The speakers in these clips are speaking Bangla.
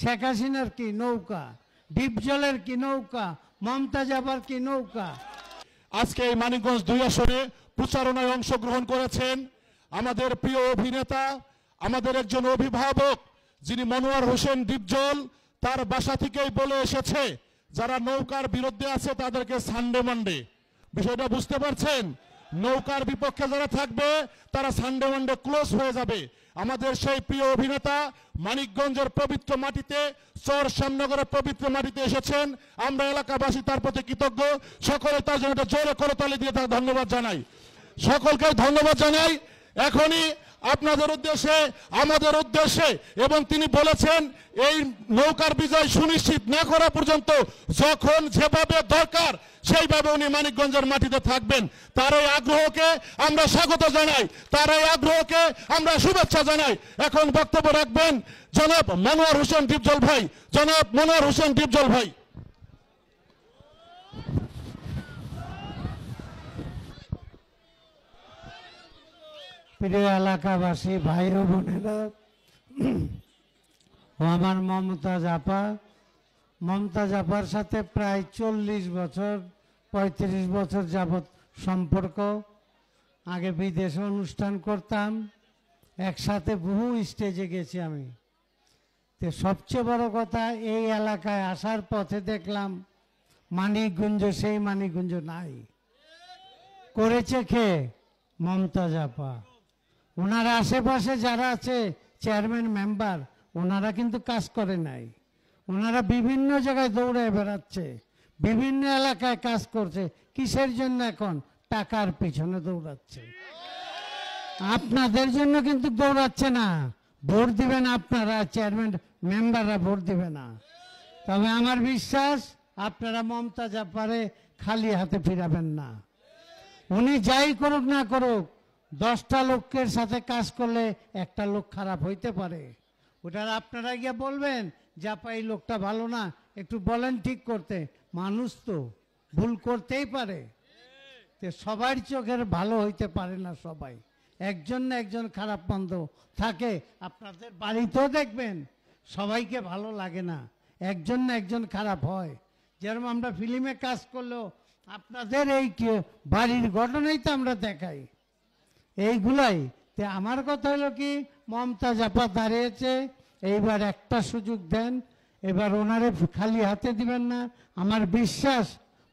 শেখ হাসিনার কি নৌকা, ডিপজলের কি নৌকা, মমতাজ আবার কি নৌকা। আজকে এই মানিকগঞ্জ 2 আসনে প্রচারণায় অংশগ্রহণ করেছেন আমাদের প্রিয় অভিনেতা, আমাদের একজন অভিভাবক যিনি মনোয়ার হোসেন ডিপজল। তার বাসা থেকেই বলে এসেছে যারা নৌকার বিরুদ্ধে আছে তাদেরকে সানডে মানডে। বিষয়টা বুঝতে পারছেন? নৌকার বিপক্ষে যারা থাকবে তারা সানডে মানডে ক্লোজ হয়ে যাবে। আমাদের সেই প্রিয় অভিনেতা মানিকগঞ্জের পবিত্র মাটিতে, চর শ্যামনগরের পবিত্র মাটিতে এসেছেন। আমরা এলাকাবাসী তার প্রতি কৃতজ্ঞ। সকলে তার জন্য একটা জোরে করতালি দিয়ে তার ধন্যবাদ জানাই। সকলকে ধন্যবাদ জানাই। এখনই আপনাদের উদ্দেশ্যে, আমাদের উদ্দেশ্যে, এবং তিনি বলেছেন এই নৌকার বিজয় সুনিশ্চিত না করা পর্যন্ত যখন যেভাবে দরকার সেইভাবে উনি মানিকগঞ্জের মাটিতে থাকবেন। তার এই আগ্রহকে আমরা স্বাগত জানাই, তার এই আগ্রহকে আমরা শুভেচ্ছা জানাই। এখন বক্তব্য রাখবেন জনাব মনোয়ার হোসেন ডিপজল ভাই। জনাব মনোয়ার হোসেন ডিপজল ভাই। প্রিয় এলাকাবাসী ভাই ও বোনেরা, ও আমার মমতাজ আপা, মমতাজ আপার সাথে প্রায় 40 বছর 35 বছর যাবৎ সম্পর্ক। আগে বিদেশে অনুষ্ঠান করতাম, একসাথে বহু স্টেজে গেছি আমি। তো সবচেয়ে বড় কথা, এই এলাকায় আসার পথে দেখলাম মানিকগঞ্জ সেই মানিকগঞ্জ নাই। করেছে কে? মমতাজ আপা। ওনারা আশেপাশে যারা আছে চেয়ারম্যান মেম্বার, ওনারা কিন্তু কাজ করে নাই। ওনারা বিভিন্ন জায়গায় দৌড়ে বেড়াচ্ছে, বিভিন্ন এলাকায় কাজ করছে। কিসের জন্য? এখন টাকার পিছনে দৌড়াচ্ছে। আপনাদের জন্য কিন্তু দৌড়াচ্ছে না। ভোট দিবেন আপনারা, চেয়ারম্যান মেম্বাররা ভোট দিবে না। তবে আমার বিশ্বাস আপনারা মমতাজ আপারে খালি হাতে ফিরাবেন না। উনি যাই করুক না করুক, 10টা লোকের সাথে কাজ করলে একটা লোক খারাপ হইতে পারে। ওটা আপনারা গিয়ে বলবেন যে আপা এই লোকটা ভালো না, একটু বলেন ঠিক করতে। মানুষ তো ভুল করতেই পারে। তো সবার চোখের ভালো হইতে পারে না সবাই, একজন না একজন খারাপ মন্দ থাকে। আপনাদের বাড়িতেও দেখবেন সবাইকে ভালো লাগে না, একজন না একজন খারাপ হয়। যেরকম আমরা ফিল্মে কাজ করলেও আপনাদের এই বাড়ির ঘটনাই তো আমরা দেখাই, এইগুলাই। তো আমার কথা হলো কি, মমতাজ আপা দাঁড়িয়েছে, এইবার একটা সুযোগ দেন। এবার ওনারে খালি হাতে দিবেন না। আমার বিশ্বাস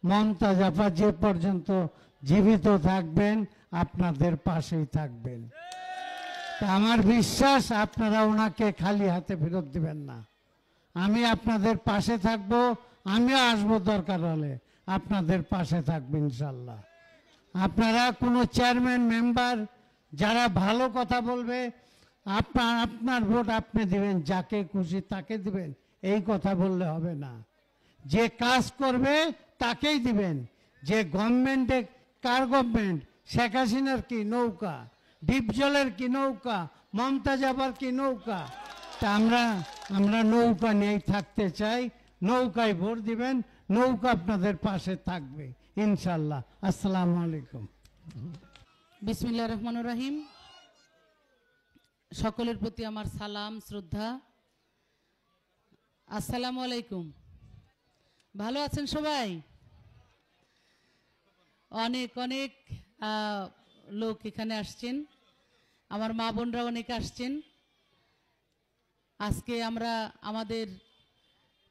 মমতাজ আপা যে পর্যন্ত জীবিত থাকবেন আপনাদের পাশেই থাকবেন। তা আমার বিশ্বাস আপনারা ওনাকে খালি হাতে ফেরত দিবেন না। আমি আপনাদের পাশে থাকব, আমিও আসবো দরকার হলে আপনাদের পাশে থাকবো ইনশাল্লাহ। আপনারা কোনো চেয়ারম্যান মেম্বার যারা ভালো কথা বলবে, আপনার ভোট আপনি দিবেন, যাকে খুশি তাকে দিবেন, এই কথা বললে হবে না। যে কাজ করবে তাকেই দিবেন। যে গভর্নমেন্টে, কার গভর্নমেন্ট? শেখ হাসিনার কি নৌকা, ডিপজলের কি নৌকা, মমতাজ আবার কি নৌকা। তা আমরা নৌকা নিয়েই থাকতে চাই। নৌকায় ভোট দিবেন, নৌকা আপনাদের পাশে থাকবে ইনশাল্লাহ। আসসালামু আলাইকুম। বিসমিল্লাহির রহমানির রহিম। সকলের প্রতি আমার সালাম শ্রদ্ধা। আসসালামু আলাইকুম। ভালো আছেন সবাই? অনেক অনেক লোক এখানে আসছেন, আমার মা বোনরা অনেকে আসছেন। আজকে আমরা আমাদের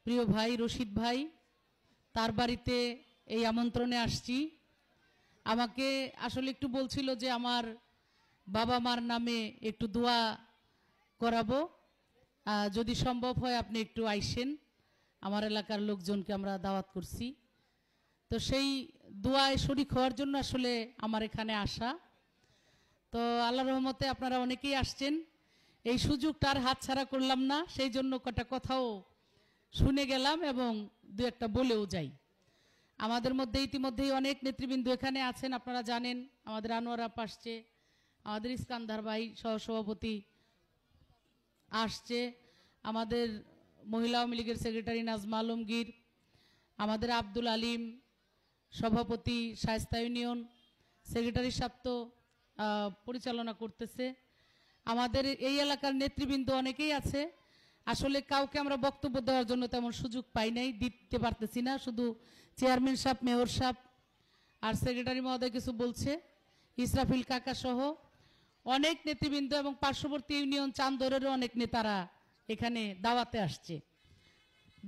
প্রিয় ভাই রশিদ ভাই, তার বাড়িতে এই আমন্ত্রণে আসছি। আমাকে আসলে একটু বলছিল যে আমার বাবা মার নামে একটু দোয়া করাবো, যদি সম্ভব হয় আপনি একটু আইসেন। আমার এলাকার লোকজনকে আমরা দাওয়াত করছি, তো সেই দোয়ায় শরীক হওয়ার জন্য আসলে আমার এখানে আসা। তো আল্লাহর রহমতে আপনারা অনেকেই আসছেন, এই সুযোগটা আর হাতছাড়া করলাম না। সেই জন্য কটা কথাও শুনে গেলাম এবং দু একটা বলেও যাই। আমাদের মধ্যে ইতিমধ্যেই অনেক নেতৃবৃন্দ এখানে আছেন, আপনারা জানেন। আমাদের আনোয়ার আপা আসছে, আমাদের ইস্কান্দার ভাই সহসভাপতি আসছে, আমাদের মহিলা আওয়ামী লীগের সেক্রেটারি নাজমা আলমগীর, আমাদের আব্দুল আলিম সভাপতি শায়েস্তা ইউনিয়ন, সেক্রেটারি সাহেব তো পরিচালনা করতেছে। আমাদের এই এলাকার নেতৃবৃন্দ অনেকেই আছে। আসলে কাউকে আমরা বক্তব্য দেওয়ার জন্য তেমন সুযোগ পাই নাই, দিতে পারতেছি না। শুধু চেয়ারম্যান সাহেব, মেয়র সাহেব আর সেক্রেটারি মহোদয় কিছু বলছে, ইসরাফিল কাকা সহ অনেক নেতৃবৃন্দ এবং পার্শ্ববর্তী ইউনিয়ন চান্দরেরও অনেক নেতারা এখানে দাওয়াতে আসছে।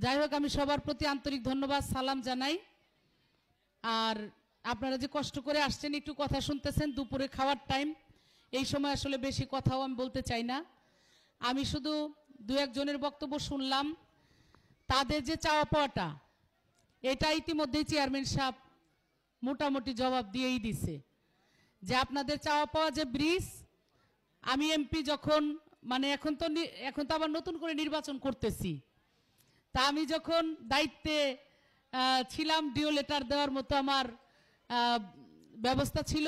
যাই হোক, আমি সবার প্রতি আন্তরিক ধন্যবাদ সালাম জানাই। আর আপনারা যে কষ্ট করে আসছেন, একটু কথা শুনতেছেন, দুপুরে খাওয়ার টাইম, এই সময় আসলে বেশি কথাও আমি বলতে চাই না। আমি শুধু দু একজনের বক্তব্য শুনলাম, তাদের যে চাওয়া পাওয়াটা এটা ইতিমধ্যেই চেয়ারম্যান সাহেব মোটামুটি জবাব দিয়েই দিছে যে আপনাদের চাওয়া পাওয়া যে ব্রিজ, আমি এমপি যখন মানে এখন তো আবার নতুন করে নির্বাচন করতেছি, তা আমি যখন দায়িত্বে ছিলাম, ডিও লেটার দেওয়ার মতো আমার ব্যবস্থা ছিল,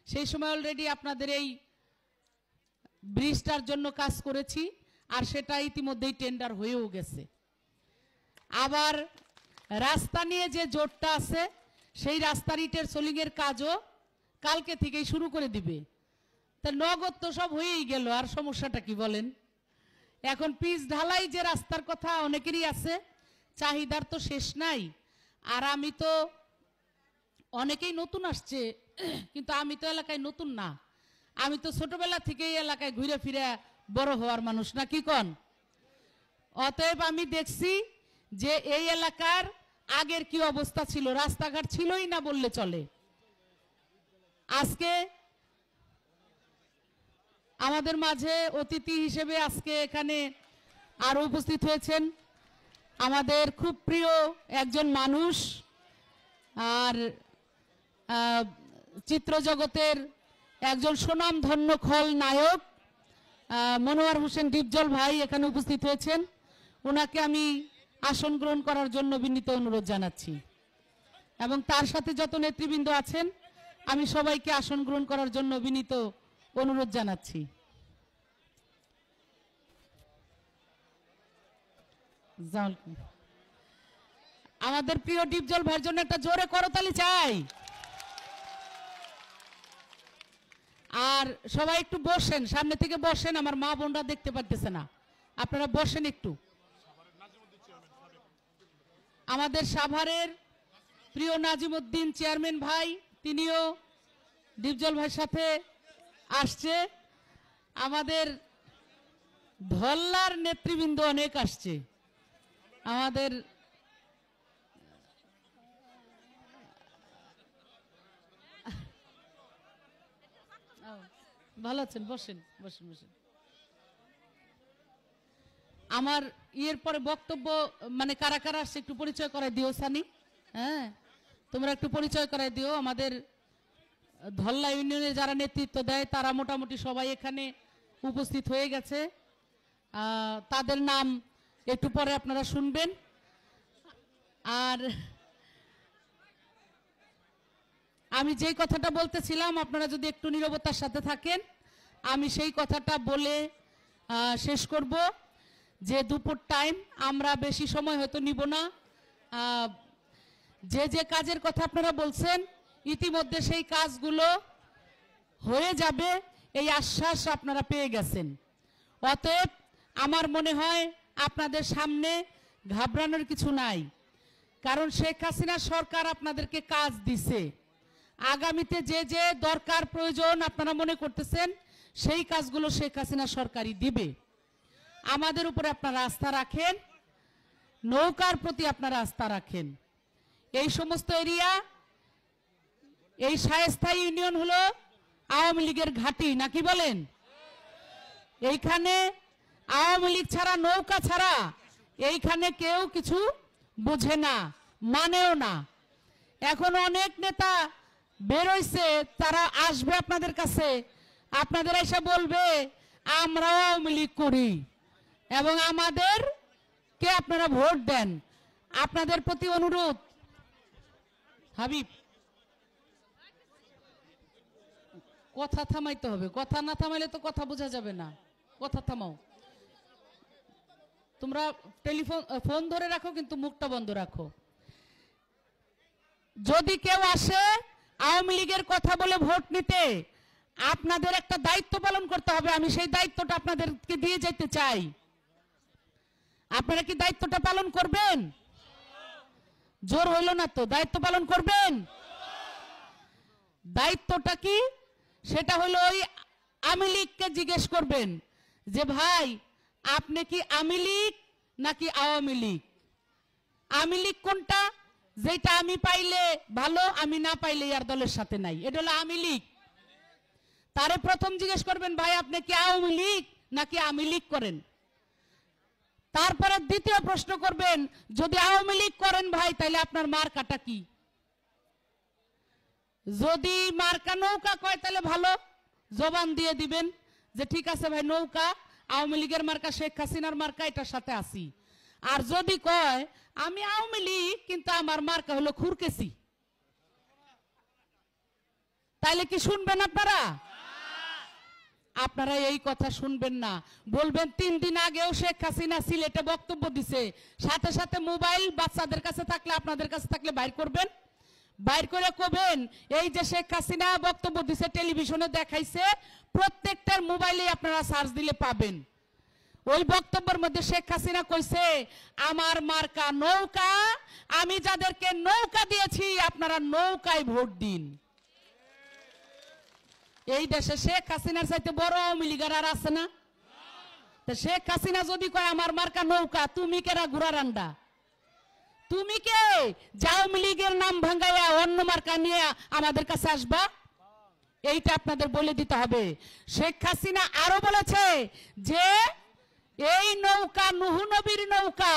সেই সময় অলরেডি আপনাদের এই ব্রিজটার জন্য কাজ করেছি, আর সেটা ইতিমধ্যেই টেন্ডার হয়েও গেছে। আবার রাস্তা নিয়ে যে জোটটা আছে, সেই রাস্তার ইটের সোলিংয়ের কাজও কালকে থেকেই শুরু করে দিবে। তা নগদ তো সব হয়েই গেল, আর সমস্যাটা কি বলেন? এখন পিচ ঢালাই যে রাস্তার কথা অনেকেরই আছে, চাহিদার তো শেষ নাই। আর আমি তো, অনেকেই নতুন আসছে, কিন্তু আমি তো এলাকায় নতুন না, আমি তো ছোটবেলা থেকেই এলাকায় ঘুরে ফিরে বড় হওয়ার মানুষ, না কি কন? অতএব আমি দেখছি যে এই এলাকার আগের কি অবস্থা ছিল, রাস্তাঘাট ছিলই না বললে চলে। আজকে আমাদের মাঝে অতিথি হিসেবে আজকে এখানে আরো উপস্থিত হয়েছেন আমাদের খুব প্রিয় একজন মানুষ, আর চিত্র জগতের একজন সুনামধন্য খলনায়ক মনোয়ার হোসেন ডিপজল ভাই এখানে উপস্থিত হয়েছেন। ওনাকে আমি আসন গ্রহণ করার জন্য বিনীত অনুরোধ জানাচ্ছি, এবং তার সাথে যত নেতৃবৃন্দ আছেন আমি সবাইকে আসন গ্রহণ করার জন্য বিনীত অনুরোধ জানাচ্ছি। আমাদের প্রিয় ডিপজল ভাইয়ের জন্য একটা জোরে করতালি চাই। আর সবাই একটু বসেন, সামনে থেকে বসেন, আমার মা বোনরা দেখতে পারতেছে না, আপনারা বসেন একটু। আমাদের সাভারের প্রিয় নাজিমউদ্দিন চেয়ারম্যান ভাই, তিনিও ডিপজল ভাইয়ের সাথে আসছে। আমাদের ধল্লার নেতৃবৃন্দ অনেক আসছে। আমাদের ভালো আছেন, বসেন বসেন বসেন। আমার ইয়ের পরে বক্তব্য মানে কারা কারা আসছে একটু পরিচয় করাই দিও সানি। হ্যাঁ, তোমরা একটু পরিচয় করাই দিও। আমাদের ধল্লা ইউনিয়নের যারা নেতৃত্ব দেয় তারা মোটামুটি সবাই এখানে উপস্থিত হয়ে গেছে, তাদের নাম একটু পরে আপনারা শুনবেন। আর আমি যেই কথাটা বলতেছিলাম, আপনারা যদি একটু নীরবতার সাথে থাকেন, আমি সেই কথাটা বলে শেষ করব যে দুপুর টাইম, আমরা বেশি সময় হয়তো নিব না। যে যে কাজের কথা আপনারা বলছেন ইতিমধ্যে সেই কাজগুলো হয়ে যাবে, এই আশ্বাস আপনারা পেয়ে গেছেন। অতএব আমার মনে হয় আপনাদের সামনে ঘাবড়ানোর কিছু নাই, কারণ শেখ হাসিনা সরকার আপনাদেরকে কাজ দিছে। আগামীতে যে যে দরকার প্রয়োজন আপনারা মনে করতেছেন সেই কাজগুলো শেখ হাসিনা সরকারই দিবে। আমাদের উপরে আপনারা আস্থা রাখেন, নৌকার প্রতি আপনারা আস্থা রাখেন। এই সমস্ত এরিয়া, এই শায়েস্তা ইউনিয়ন হলো আওয়ামী লীগের ঘাঁটি, নাকি বলেন? এইখানে আওয়ামী লীগ ছাড়া, নৌকা ছাড়া এইখানে কেউ কিছু বোঝে না, মানেও না। এখন অনেক নেতা বেরোইছে, তারা আসবে আপনাদের কাছে, আপনাদের এসে বলবে আমরা আওয়ামী লীগ করি এবং আমাদেরকে আপনারা ভোট দেন। আপনাদের প্রতি অনুরোধ, হাবিব কথা থামাইতে হবে, কথা না থামাইলে তো কথা বোঝা যাবে না। কথা থামাও, তোমরা ফোন ধরে রাখো কিন্তু মুখটা বন্ধ রাখো। যদি কেউ আসে আওয়ামী লীগের কথা বলে ভোট নিতে, আপনাদের একটা দায়িত্ব পালন করতে হবে। আমি সেই দায়িত্বটা আপনাদেরকে দিয়ে যেতে চাই। আপনারা কি দায়িত্বটা পালন করবেন? জোর হইল না তো, দায়িত্ব পালন করবেন। দায়িত্বটা কি? সেটা হলো ওই আওয়ামী লীগকে জিজ্ঞেস করবেন যে ভাই আপনি কি আওয়ামী লীগ নাকি আওয়ামী লীগ? আওয়ামী লীগ কোনটা? যেটা আমি পাইলে ভালো, আমি না পাইলে আর দলের সাথে নাই, এটা হলো আওয়ামী লীগ। তারে প্রথম জিজ্ঞেস করবেন ভাই আপনি কি আওয়ামী লীগ নাকি আওয়ামী লীগ করেন? তারপরে দ্বিতীয় প্রশ্ন করবেন যদি আওয়ামী লীগ করেন ভাই তাহলে আপনার মার্কাটা কি? যদি মার্কা নৌকা কয় তাহলে ভালো, জবান দিয়ে দিবেন যে ঠিক আছে ভাই নৌকা, আওয়ামী লীগের মার্কা শেখ হাসিনার মার্কা, এটার সাথে আসি। আর যদি কয় আমি আওয়ামী লীগ কিন্তু আমার মার্কা হলো খুরকেসি, তাইলে কি শুনবেন আপনারা? আপনারা এই কথা শুনবেন না। বলবেন 3 দিন আগেও শেখ হাসিনা সিলেটে বক্তব্য দিছে, সাথে সাথে মোবাইল বাচ্চাদের কাছে থাকলে আপনাদের কাছে থাকলে বাইর করবেন, বাইর করে কবেন এই যে শেখ হাসিনা বক্তব্য দিছে টেলিভিশনে দেখাইছে, প্রত্যেকটার মোবাইলে আপনারা সার্চ দিলে পাবেন। ওই বক্তব্যের মধ্যে শেখ হাসিনা কইছে আমার মার্কা নৌকা, আমি যাদেরকে নৌকা দিয়েছি আপনারা নৌকায় ভোট দিন। এই দেশে শেখ হাসিনার চাইতে বড় আওয়ামী লীগের আর আছে না? তো শেখ হাসিনা যদি কয় আমার মার্কা নৌকা, তুমি কেরা ঘোড়া রান্ডা? তুমি কে আওয়ামী লীগের নাম ভাঙাইয়া অন্য মার্কা নিয়ে আমাদের কাছে আসবা? এইটা আপনাদের বলে দিতে হবে। শেখ হাসিনা আরো বলেছে যে এই নৌকা নুহু নবীর নৌকা,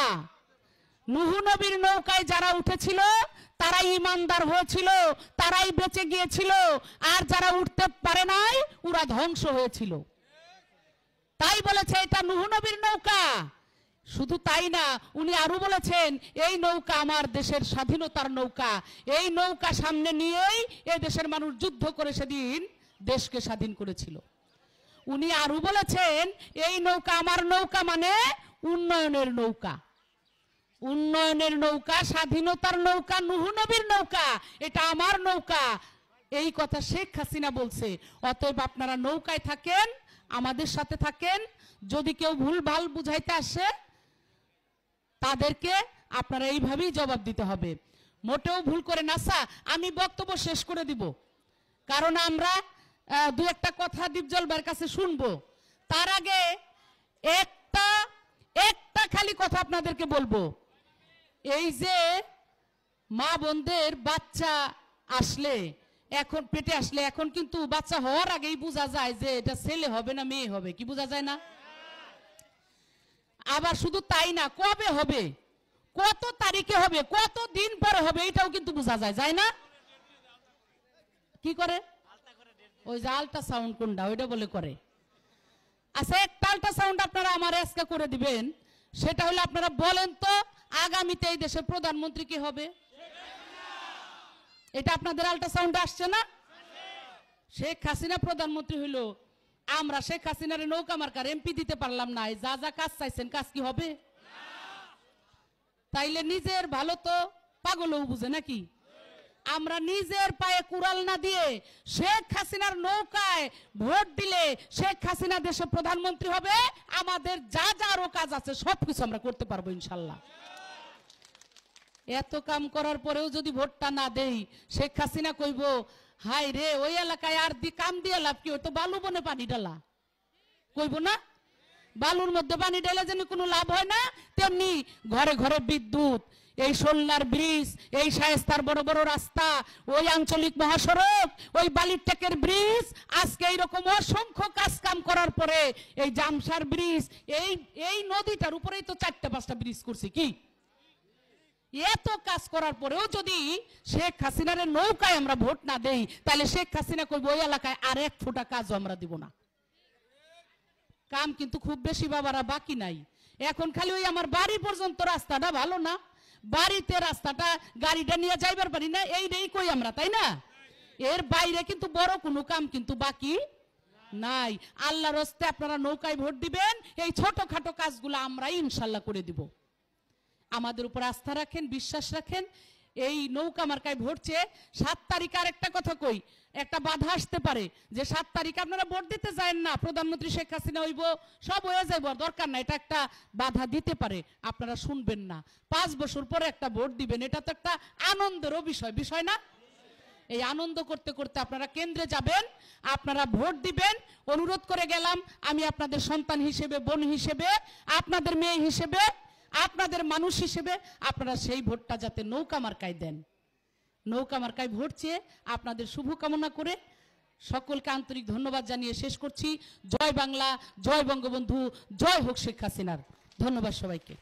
নুহু নবীর নৌকায় যারা উঠেছিল তারাই ইমানদার হয়েছিল, তারাই বেঁচে গিয়েছিল, আর যারা উঠতে পারে নাই ওরা ধ্বংস হয়েছিল। তাই বলেছে এটা নুহু নবীর নৌকা। শুধু তাই না, উনি আরো বলেছেন এই নৌকা আমার দেশের স্বাধীনতার নৌকা, এই নৌকা সামনে নিয়েই এই দেশের মানুষ যুদ্ধ করে সেদিন দেশকে স্বাধীন করেছিল। উনি আরো বলেছেন এই নৌকা আমার নৌকা, মানে উন্নয়নের নৌকা, উন্নয়নের নৌকা, স্বাধীনতার নৌকা, নুহু নবীর নৌকা, এটা আমার নৌকা। এই কথা শেখ হাসিনা বলছে। অতএব আপনারা নৌকায় থাকেন, আমাদের সাথে থাকেন। যদি কেউ ভুল ভাল বুঝাইতে আসে তাদেরকে আপনারা এইভাবেই জবাব দিতে হবে, মোটেও ভুল করে না। আমি বক্তব্য শেষ করে দিব, কারণ আমরা দু একটা কথা দীপজল ভাইয়ের কাছে শুনবো। তার আগে একটা খালি কথা আপনাদেরকে বলবো, এই যে মা বোনদের বাচ্চা আসলে, এখন পেটে আসলে, এখন কিন্তু বাচ্চা হওয়ার আগেই বোঝা যায় যে এটা ছেলে হবে না মেয়ে হবে, কি বোঝা যায় না? আবার শুধু তাই না, কবে হবে, কত তারিখে হবে, কত দিন পরে হবে, এটাও কিন্তু বোঝা যায়, যায় না? কি করে? ওই যে আল্ট্রাসাউন্ড কোনটা ওইটা বলে করে। আচ্ছা একটা আল্ট্রাসাউন্ড আপনারা আমার আজকে করে দিবেন, সেটা হলো আপনারা বলেন তো আগামীতে এই দেশের প্রধানমন্ত্রী কি হবে? এটা আপনাদের আল্ট্রাসাউন্ড আসছে না? শেখ হাসিনা প্রধানমন্ত্রী হইল, আমরা শেখ হাসিনার নৌকা মার্কার এমপি দিতে পারলাম না, যা যা কাজ চাইছেন কাজ কি হবে? তাইলে নিজের ভালো তো পাগলও বুঝে নাকি? আমরা নিজের পায়ে কুড়াল না দিয়ে শেখ হাসিনার নৌকায় ভোট দিলে শেখ হাসিনা দেশের প্রধানমন্ত্রী হবে, আমাদের যা যা আরো কাজ আছে সবকিছু আমরা করতে পারবো ইনশাল্লাহ। এত কাম করার পরেও যদি ভোটটা না দেই, শেখ হাসিনা কইব হাই রে ওই এলাকায় আর কাম দিয়ে লাভ কি, ওই তো বালু বনে পানি ডালা, কইব না? বালুর মধ্যে পানি ঢেলে যেন কোনো লাভ হয় না, তেমনি ঘরে ঘরে বিদ্যুৎ, এই সোলার ব্রিজ, এই শায়েস্তার বড় বড় রাস্তা, ওই আঞ্চলিক মহাসড়ক, ওই বালিরটেকের ব্রিজ, আজকে এইরকম অসংখ্য কাজ কাম করার পরে এই জামসার ব্রিজ, এই নদীটার উপরেই তো 4-5টা ব্রিজ করছি। কি এত কাজ করার পরেও যদি শেখ হাসিনার নৌকায় আমরা ভোট না দেই, তাহলে শেখ হাসিনা কইব ওই এলাকায় আর 1 ফোঁটা কাজও আমরা দিব না। কাম কিন্তু খুব বেশি বাবারা বাকি নাই। এখন খালি ওই আমার বাড়ি পর্যন্ত রাস্তাটা ভালো না, বাড়িতে রাস্তাটা গাড়িটা নিয়ে যাইবার পারি না, এইটাই কই আমরা, তাই না? এর বাইরে কিন্তু বড় কোনো কাম কিন্তু বাকি নাই। আল্লাহর হস্তে আপনারা নৌকায় ভোট দিবেন, এই ছোটখাটো কাজগুলো আমরা ইনশাল্লাহ করে দিব। আমাদের উপর আস্থা রাখেন, বিশ্বাস রাখেন। এই নৌকা মার্কায় ভোট চেয়ে 7 তারিখ আর একটা কথা কই, একটা বাধা আসতে পারে যে 7 তারিখ আপনারা ভোট দিতে যায়েন না, প্রধানমন্ত্রী শেখ হাসিনা হইব, সব হয়ে যাইব, দরকার না, এটা একটা বাধা দিতে পারে, আপনারা শুনবেন না। 5 বছর পরে একটা ভোট দিবেন, এটা তো একটা আনন্দেরও বিষয় না? এই আনন্দ করতে করতে আপনারা কেন্দ্রে যাবেন, আপনারা ভোট দিবেন। অনুরোধ করে গেলাম, আমি আপনাদের সন্তান হিসেবে, বোন হিসেবে, আপনাদের মেয়ে হিসেবে, আপনাদের মানুষ হিসেবে আপনারা সেই ভোটটা যাতে নৌকা মার্কায় দেন। নৌকা মার্কায় ভোট চেয়ে আপনাদের শুভকামনা করে সকলকে আন্তরিক ধন্যবাদ জানিয়ে শেষ করছি। জয় বাংলা, জয় বঙ্গবন্ধু, জয় হোক শেখ হাসিনার। ধন্যবাদ সবাইকে।